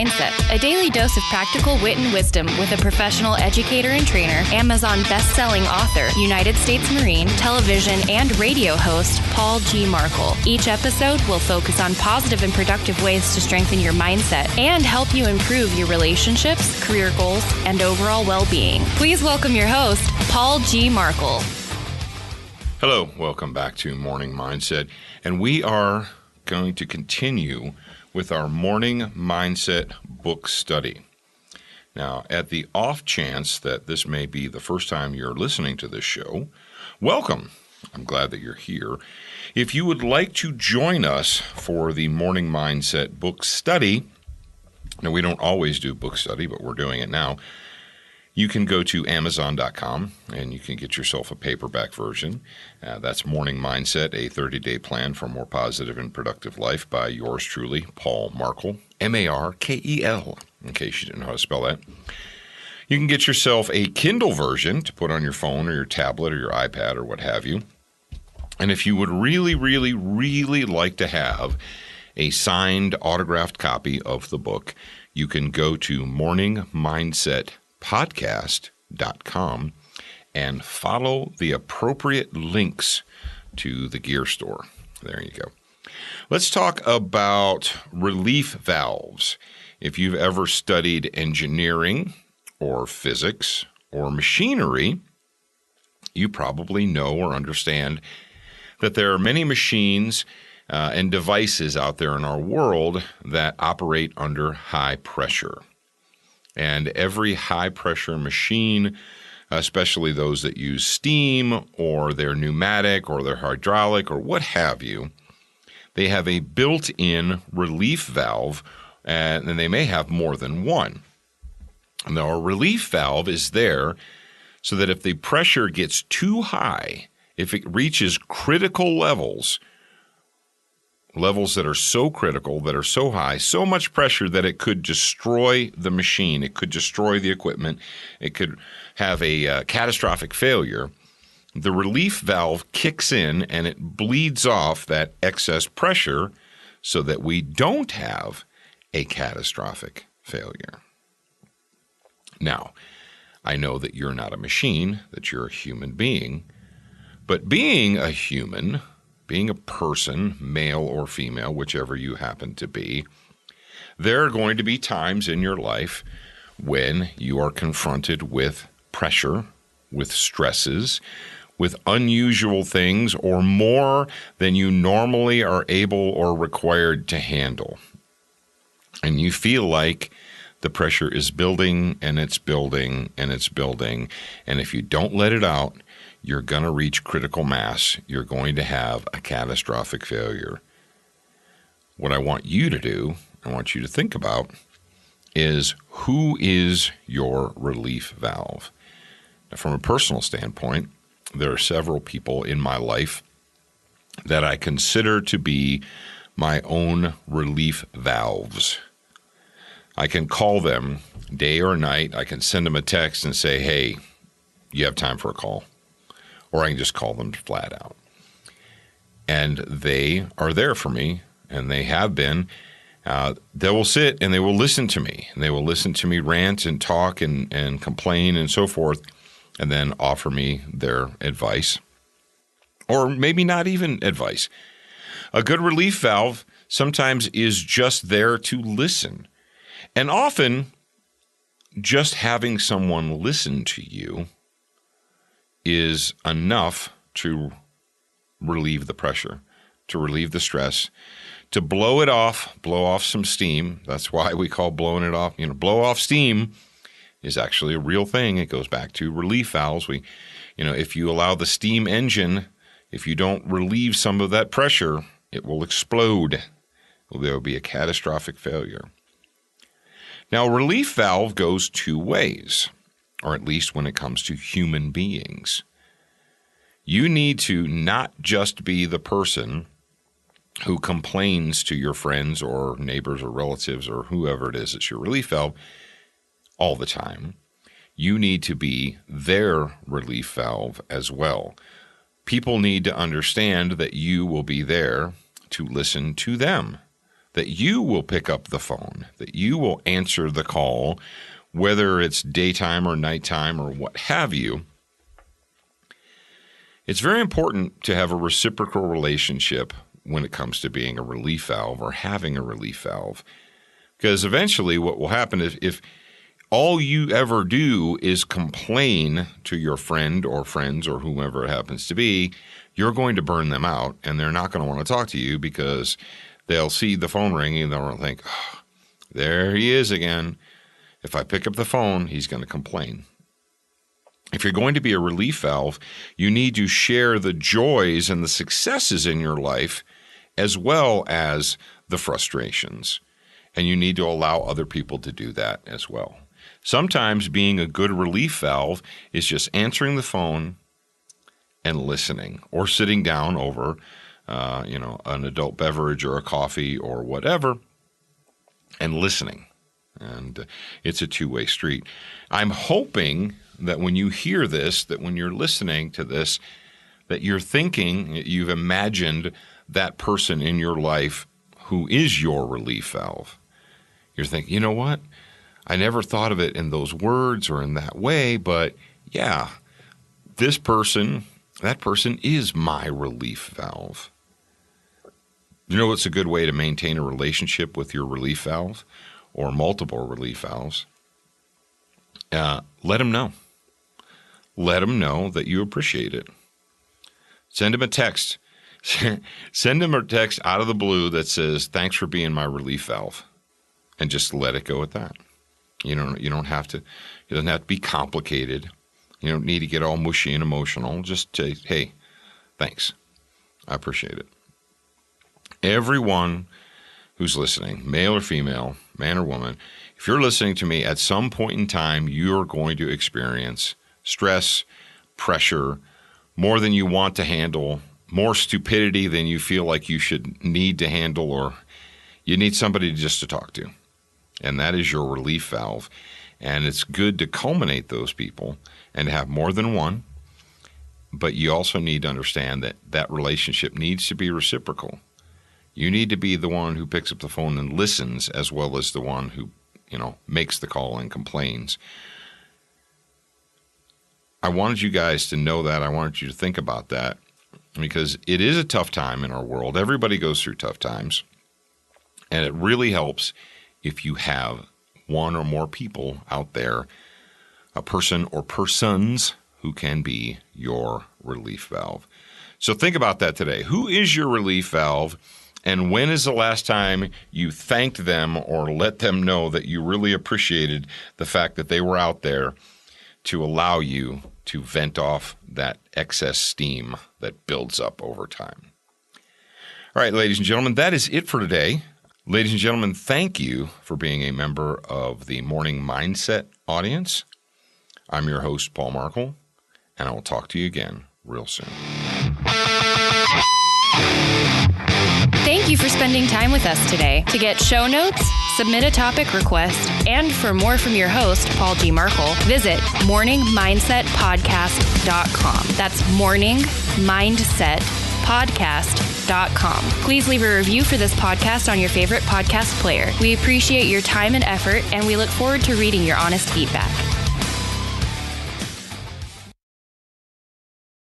Mindset, a daily dose of practical wit and wisdom with a professional educator and trainer, Amazon best-selling author, United States Marine, television and radio host, Paul G. Markle. Each episode will focus on positive and productive ways to strengthen your mindset and help you improve your relationships, career goals, and overall well-being. Please welcome your host, Paul G. Markle. Hello, welcome back to Morning Mindset, and we are going to continue with our Morning Mindset book study. Now, at the off chance that this may be the first time you're listening to this show, welcome. I'm glad that you're here. If you would like to join us for the Morning Mindset book study, now we don't always do book study, but we're doing it now. You can go to Amazon.com and you can get yourself a paperback version. That's Morning Mindset, a 30-day plan for a more positive and productive life by yours truly, Paul Markle, M-A-R-K-E-L, in case you didn't know how to spell that. You can get yourself a Kindle version to put on your phone or your tablet or your iPad or what have you. And if you would really like to have a signed, autographed copy of the book, you can go to morningmindsetpodcast.com and follow the appropriate links to the gear store. There you go. Let's talk about relief valves. If you've ever studied engineering or physics or machinery, you probably know or understand that there are many machines and devices out there in our world that operate under high pressure. And every high-pressure machine, especially those that use steam or they're pneumatic or they're hydraulic or what have you, they have a built-in relief valve, and they may have more than one. Now, a relief valve is there so that if the pressure gets too high, if it reaches critical levels that are so critical, that are so high, so much pressure that it could destroy the machine, it could destroy the equipment, it could have a catastrophic failure, the relief valve kicks in and it bleeds off that excess pressure so that we don't have a catastrophic failure. Now, I know that you're not a machine, that you're a human being, but being a human, being a person, male or female, whichever you happen to be, there are going to be times in your life when you are confronted with pressure, with stresses, with unusual things, or more than you normally are able or required to handle. And you feel like the pressure is building and it's building and it's building, and if you don't let it out, you're going to reach critical mass. You're going to have a catastrophic failure. What I want you to do, I want you to think about, is who is your relief valve? Now, from a personal standpoint, there are several people in my life that I consider to be my own relief valves. I can call them day or night. I can send them a text and say, hey, you have time for a call? Or I can just call them flat out. And they are there for me, and they have been. They will sit and they will listen to me. And they will listen to me rant and talk and complain and so forth, and then offer me their advice. Or maybe not even advice. A good relief valve sometimes is just there to listen. And often, just having someone listen to you is enough to relieve the pressure, to relieve the stress, to blow off some steam. That's why we call blowing it off. Blow off steam is actually a real thing. It goes back to relief valves. If you allow the steam engine, if you don't relieve some of that pressure, it will explode. There will be a catastrophic failure. Now, a relief valve goes two ways, or at least when it comes to human beings. You need to not just be the person who complains to your friends or neighbors or relatives or whoever it is that's your relief valve all the time. You need to be their relief valve as well. People need to understand that you will be there to listen to them, that you will pick up the phone, that you will answer the call, whether it's daytime or nighttime or what have you. It's very important to have a reciprocal relationship when it comes to being a relief valve or having a relief valve. Because eventually what will happen is if all you ever do is complain to your friend or friends or whomever it happens to be, you're going to burn them out, and they're not going to want to talk to you because they'll see the phone ringing and they'll think, oh, there he is again. If I pick up the phone, he's going to complain. If you're going to be a relief valve, you need to share the joys and the successes in your life as well as the frustrations. And you need to allow other people to do that as well. Sometimes being a good relief valve is just answering the phone and listening, or sitting down over, an adult beverage or a coffee or whatever, and listening. And it's a two-way street. I'm hoping that when you hear this, that when you're listening to this, that you're thinking, you've imagined that person in your life who is your relief valve. You're thinking, you know what? I never thought of it in those words or in that way, but yeah, that person is my relief valve. You know what's a good way to maintain a relationship with your relief valve or multiple relief valves? Let them know. Let them know that you appreciate it. Send them a text. Send them a text out of the blue that says, thanks for being my relief valve. And just let it go at that. You don't have to, it doesn't have to be complicated. You don't need to get all mushy and emotional. Just say, hey, thanks. I appreciate it. Everyone who's listening, male or female, man or woman, if you're listening to me, at some point in time, you're going to experience stress, pressure, more than you want to handle, more stupidity than you feel like you should need to handle, or you need somebody just to talk to. And that is your relief valve. And it's good to culminate those people and have more than one. But you also need to understand that that relationship needs to be reciprocal. You need to be the one who picks up the phone and listens, as well as the one who, makes the call and complains. I wanted you guys to know that. I wanted you to think about that, because it is a tough time in our world. Everybody goes through tough times. And it really helps if you have one or more people out there, a person or persons who can be your relief valve. So think about that today. Who is your relief valve, and when is the last time you thanked them or let them know that you really appreciated the fact that they were out there to allow you to vent off that excess steam that builds up over time? All right, ladies and gentlemen, that is it for today. Ladies and gentlemen, thank you for being a member of the Morning Mindset audience. I'm your host, Paul Markle, and I will talk to you again real soon. Thank you for spending time with us today. To get show notes, submit a topic request, and for more from your host, Paul G. Markle, visit morningmindsetpodcast.com. That's morningmindsetpodcast.com. Please leave a review for this podcast on your favorite podcast player. We appreciate your time and effort, and we look forward to reading your honest feedback.